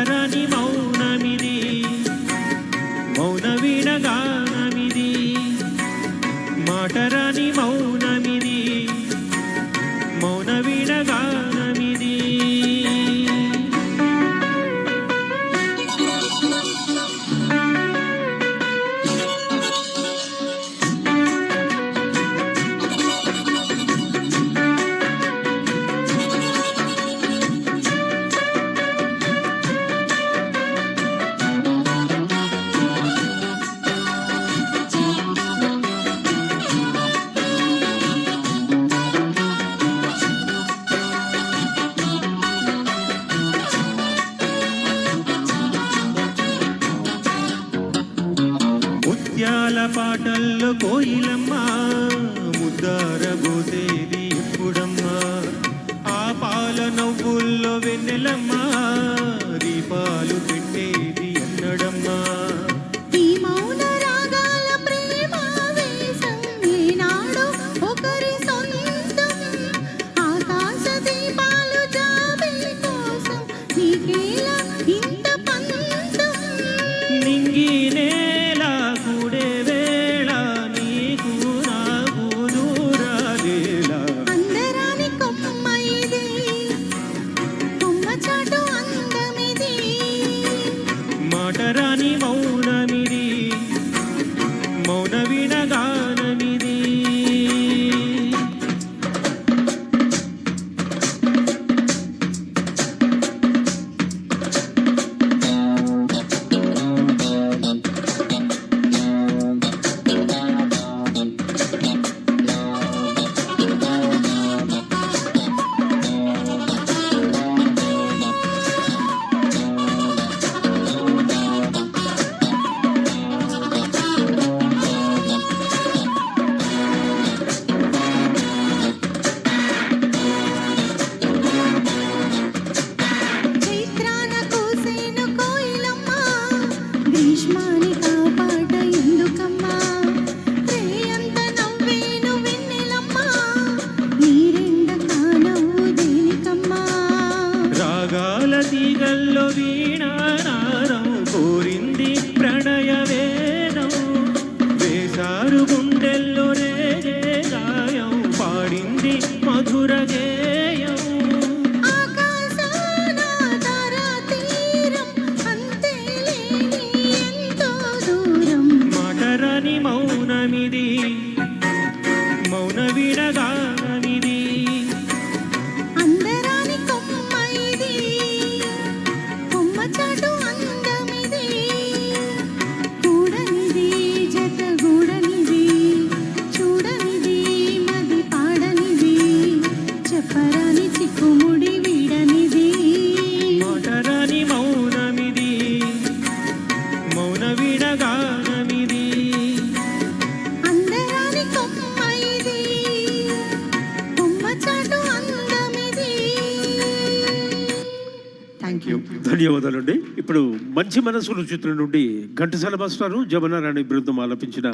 మాటరాని మౌనమిది మౌన వీణగానమిది మాటరాని మౌనమిది మౌన వీణగానమిది ముత్యాల పాటల్లో కోయిలమ్మ ముద్దారబోసేది ఎప్పుడమ్మా ఆ పాల నవ్వుల్లో వెన్నెలమ్మ దీపాలు పెట్టేది ఎన్నడమ్మా ఈ మౌన రాగాల ప్రేమ వేషం ఈనాడు ఒకరి సొంతం ఆకాశ దీపాలు జాబి కోసం నీకేలా ఇంత పంతం నింగి నేల కూడే వేళ నీకు నాకు దూరాలేలా అందరాని కొమ్మ ఇది కొమ్మ చాటు అందమిది మాటరాని మౌనమిది మౌన వీణగానమిది చైత్రాన కోసేను కోయిలమ్మ గ్రీష్మాని కాపాట ఎందుకమ్మా రేయంత నవ్వేను వెన్నెలమ్మ నీరెండ కానవ్వు దేనికమ్మా రాగాల తీగల్లో వీణానాదం కోరింది ప్రణయ వేదం వేసారు గుండెల్లో రేగే గాయం పాడింది మధుర గేయం ఆకాశాన తారా తీరం అంతే లేని ఎంతో దూరం మాటరాని మౌనమిది మౌన వీణగానమిది అందరాని కొమ్మ ఇది కొమ్మ చాటు అందమిది కూడనిది జతగూడనిది చూడనిది మది పాడనిది చెప్పరాని చిక్కుముడి వీడనిది మాటరాని మౌనమిది మౌన వీణగానమిది అందరాని కొమ్మ ఇది కొమ్మ చాటు అందమిది థ్యాంక్ యూ. ధన్యవాదాలండి. ఇప్పుడు మంచి మనసులు చిత్రం నుండి ఘంటసాల మాస్టారు జమునారాణి బృందం ఆలపించిన